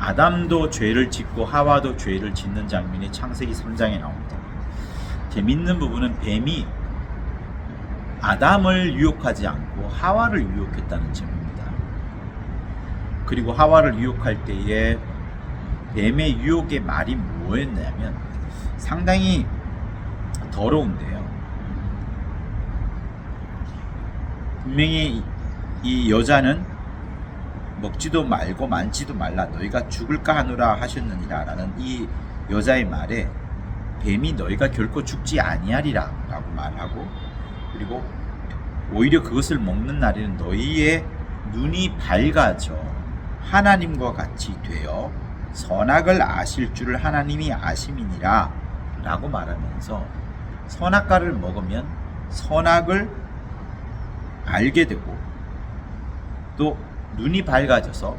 아담도 죄를 짓고 하와도 죄를 짓는 장면이 창세기 3장에 나옵니다. 재밌는 부분은 뱀이 아담을 유혹하지 않고 하와를 유혹했다는 점입니다. 그리고 하와를 유혹할 때에 뱀의 유혹의 말이 뭐였냐면 상당히 더러운데요. 분명히 이 여자는 먹지도 말고 만지도 말라 너희가 죽을까 하노라 하셨느니라 라는 이 여자의 말에 뱀이 너희가 결코 죽지 아니하리라 라고 말하고, 그리고 오히려 그것을 먹는 날에는 너희의 눈이 밝아져 하나님과 같이 되어 선악을 아실 줄을 하나님이 아심이니라 라고 말하면서 선악과를 먹으면 선악을 알게 되고 또 눈이 밝아져서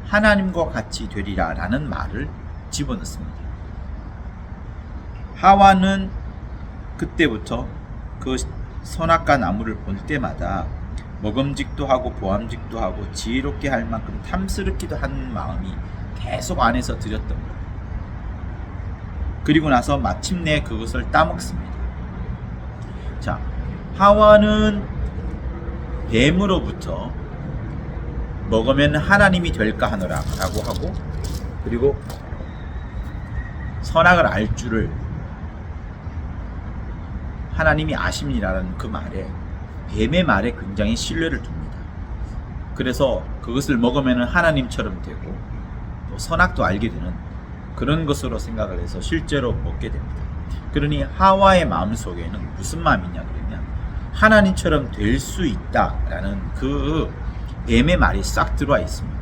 하나님과 같이 되리라 라는 말을 집어넣습니다. 하와는 그때부터 그 선악과 나무를 볼 때마다 먹음직도 하고 보암직도 하고 지혜롭게 할 만큼 탐스럽기도 하는 마음이 계속 안에서 들였던 거예요. 그리고 나서 마침내 그것을 따먹습니다. 자, 하와는 뱀으로부터 먹으면 하나님이 될까 하노라 라고 하고, 그리고 선악을 알 줄을 하나님이 아심이라는 그 말에, 뱀의 말에 굉장히 신뢰를 둡니다. 그래서 그것을 먹으면 하나님처럼 되고 또 선악도 알게 되는 그런 것으로 생각을 해서 실제로 먹게 됩니다. 그러니 하와의 마음속에는 무슨 마음이냐 그러면 하나님처럼 될 수 있다라는 그 뱀의 말이 싹 들어와 있습니다.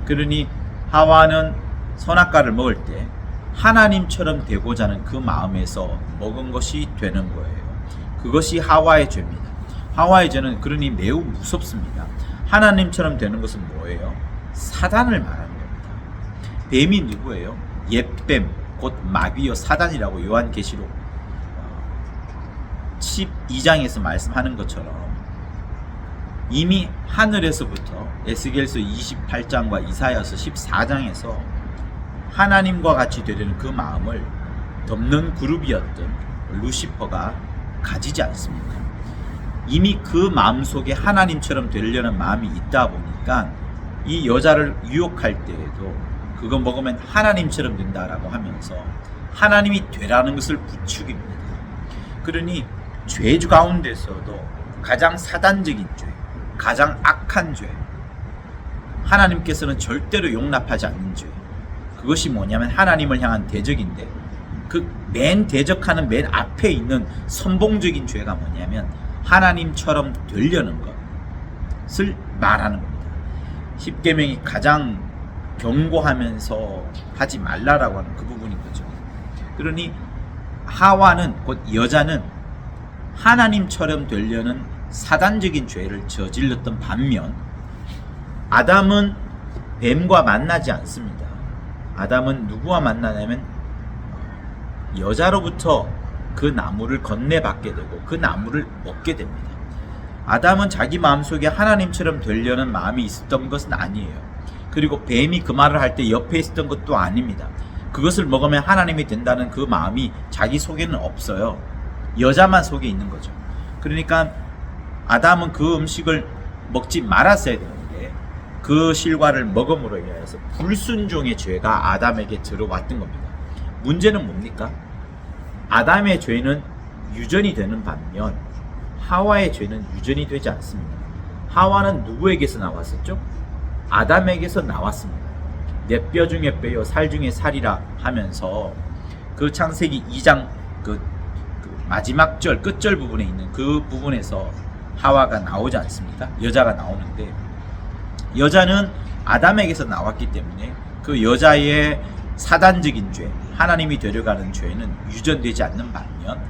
그러니 하와는 선악과를 먹을 때 하나님처럼 되고자 하는 그 마음에서 먹은 것이 되는 거예요. 그것이 하와의 죄입니다. 하와의 죄는 그러니 매우 무섭습니다. 하나님처럼 되는 것은 뭐예요? 사단을 말하는 겁니다. 뱀이 누구예요? 옛뱀, 곧 마귀요 사단이라고 요한계시록 12장에서 말씀하는 것처럼 이미 하늘에서부터 에스겔서 28장과 이사야서 14장에서 하나님과 같이 되려는 그 마음을 덮는 그룹이었던 루시퍼가 가지지 않습니까? 이미 그 마음속에 하나님처럼 되려는 마음이 있다 보니까 이 여자를 유혹할 때에도 그거 먹으면 하나님처럼 된다라고 하면서 하나님이 되라는 것을 부추깁니다. 그러니 죄 가운데서도 가장 사단적인 죄, 가장 악한 죄, 하나님께서는 절대로 용납하지 않는 죄, 그것이 뭐냐면 하나님을 향한 대적인데, 그 맨 대적하는 맨 앞에 있는 선봉적인 죄가 뭐냐면 하나님처럼 되려는 것을 말하는 겁니다. 십계명이 가장 경고하면서 하지 말라라고 하는 그 부분인 거죠. 그러니 하와는, 곧 여자는 하나님처럼 되려는 사단적인 죄를 저질렀던 반면 아담은 뱀과 만나지 않습니다. 아담은 누구와 만나냐면 여자로부터 그 나무를 건네받게 되고 그 나무를 먹게 됩니다. 아담은 자기 마음속에 하나님처럼 되려는 마음이 있었던 것은 아니에요. 그리고 뱀이 그 말을 할 때 옆에 있었던 것도 아닙니다. 그것을 먹으면 하나님이 된다는 그 마음이 자기 속에는 없어요. 여자만 속에 있는 거죠. 그러니까 아담은 그 음식을 먹지 말았어야 되는데 그 실과를 먹음으로 인해서 불순종의 죄가 아담에게 들어왔던 겁니다. 문제는 뭡니까? 아담의 죄는 유전이 되는 반면 하와의 죄는 유전이 되지 않습니다. 하와는 누구에게서 나왔었죠? 아담에게서 나왔습니다. 내 뼈 중에 뼈요 살 중에 살이라 하면서 그 창세기 2장 그 마지막 절 끝절 부분에 있는 그 부분에서 하와가 나오지 않습니까? 여자가 나오는데 여자는 아담에게서 나왔기 때문에 그 여자의 사단적인 죄, 하나님이 되려가는 죄는 유전되지 않는 반면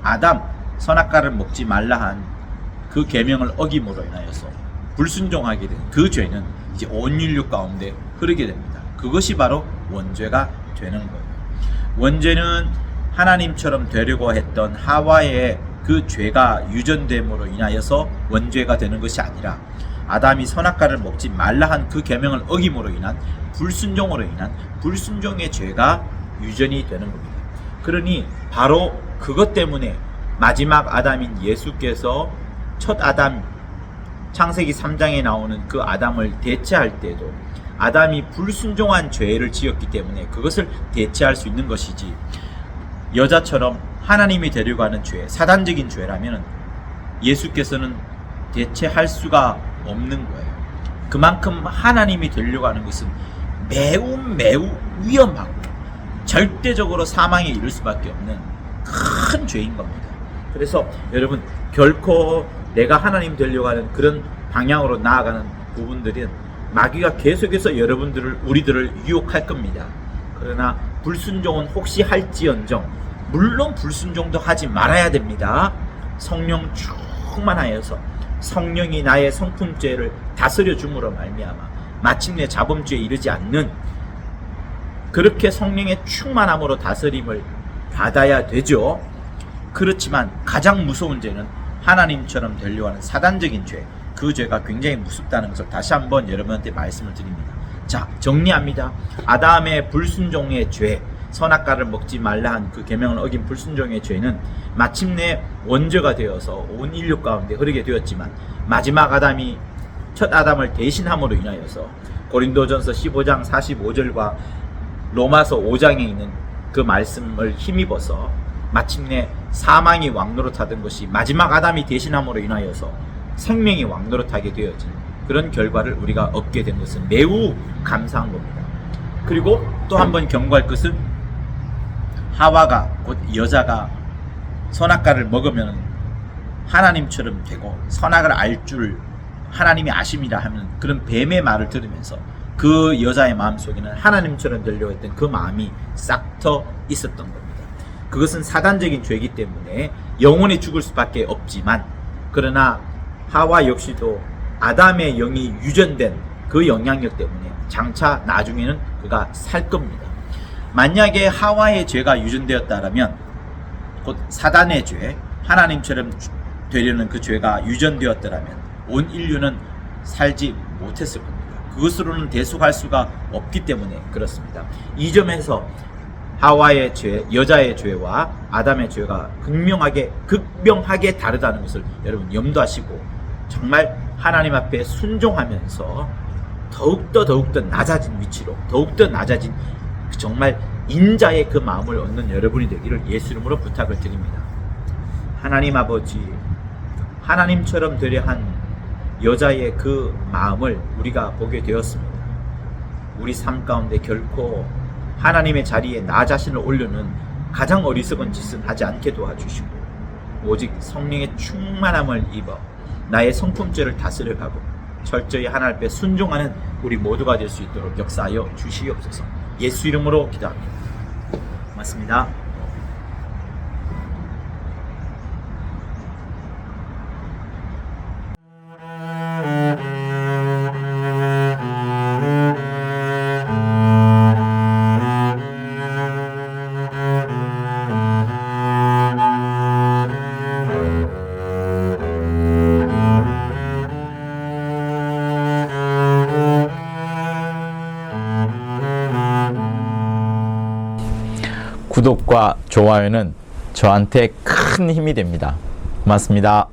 아담, 선악과를 먹지 말라 한 그 계명을 어김으로 인하여서 불순종하게 된 그 죄는 이제 온 인류 가운데 흐르게 됩니다. 그것이 바로 원죄가 되는 거예요. 원죄는 하나님처럼 되려고 했던 하와의 그 죄가 유전됨으로 인하여서 원죄가 되는 것이 아니라 아담이 선악과를 먹지 말라 한 그 계명을 어김으로 인한 불순종으로 인한 불순종의 죄가 유전이 되는 겁니다. 그러니 바로 그것 때문에 마지막 아담인 예수께서 첫 아담, 창세기 3장에 나오는 그 아담을 대체할 때도 아담이 불순종한 죄를 지었기 때문에 그것을 대체할 수 있는 것이지, 여자처럼 하나님이 되려고 하는 죄, 사단적인 죄라면 예수께서는 대체할 수가 없는 거예요. 그만큼 하나님이 되려고 하는 것은 매우 위험하고 절대적으로 사망에 이를 수밖에 없는 큰 죄인 겁니다. 그래서 여러분, 결코 내가 하나님 되려고 하는 그런 방향으로 나아가는 부분들은 마귀가 계속해서 우리들을 유혹할 겁니다. 그러나 불순종은 혹시 할지언정, 물론 불순종도 하지 말아야 됩니다. 성령 충만하여서 성령이 나의 성품죄를 다스려 줌으로 말미암아 마침내 자범죄에 이르지 않는, 그렇게 성령의 충만함으로 다스림을 받아야 되죠. 그렇지만 가장 무서운 죄는 하나님처럼 되려고 하는 사단적인 죄, 그 죄가 굉장히 무섭다는 것을 다시 한번 여러분한테 말씀을 드립니다. 자, 정리합니다. 아담의 불순종의 죄, 선악과를 먹지 말라 한 그 계명을 어긴 불순종의 죄는 마침내 원죄가 되어서 온 인류 가운데 흐르게 되었지만, 마지막 아담이 첫 아담을 대신함으로 인하여서 고린도전서 15장 45절과 로마서 5장에 있는 그 말씀을 힘입어서 마침내 사망이 왕노릇하던 것이 마지막 아담이 대신함으로 인하여서 생명이 왕노릇하게 되어진 그런 결과를 우리가 얻게 된 것은 매우 감사한 겁니다. 그리고 또 한 번 경고할 것은, 하와가, 곧 여자가 선악과를 먹으면 하나님처럼 되고 선악을 알 줄 하나님이 아심이라 하는 그런 뱀의 말을 들으면서 그 여자의 마음속에는 하나님처럼 되려고 했던 그 마음이 싹터 있었던 겁니다. 그것은 사단적인 죄이기 때문에 영원히 죽을 수밖에 없지만, 그러나 하와 역시도 아담의 영이 유전된 그 영향력 때문에 장차 나중에는 그가 살 겁니다. 만약에 하와의 죄가 유전되었다면, 곧 사단의 죄, 하나님처럼 되려는 그 죄가 유전되었더라면 온 인류는 살지 못했을 겁니다. 그것으로는 대속할 수가 없기 때문에 그렇습니다. 이 점에서 하와의 죄, 여자의 죄와 아담의 죄가 극명하게 다르다는 것을 여러분 염두하시고, 정말 하나님 앞에 순종하면서 더욱더 낮아진 위치로, 더욱더 낮아진 정말 인자의 그 마음을 얻는 여러분이 되기를 예수 이름으로 부탁을 드립니다. 하나님 아버지, 하나님처럼 되려 한 여자의 그 마음을 우리가 보게 되었습니다. 우리 삶 가운데 결코 하나님의 자리에 나 자신을 올려는 가장 어리석은 짓은 하지 않게 도와주시고, 오직 성령의 충만함을 입어 나의 성품죄를 다스려가고 철저히 하나님 앞에 순종하는 우리 모두가 될 수 있도록 역사하여 주시옵소서. 예수 이름으로 기도합니다. 고맙습니다. 구독과 좋아요는 저한테 큰 힘이 됩니다. 고맙습니다.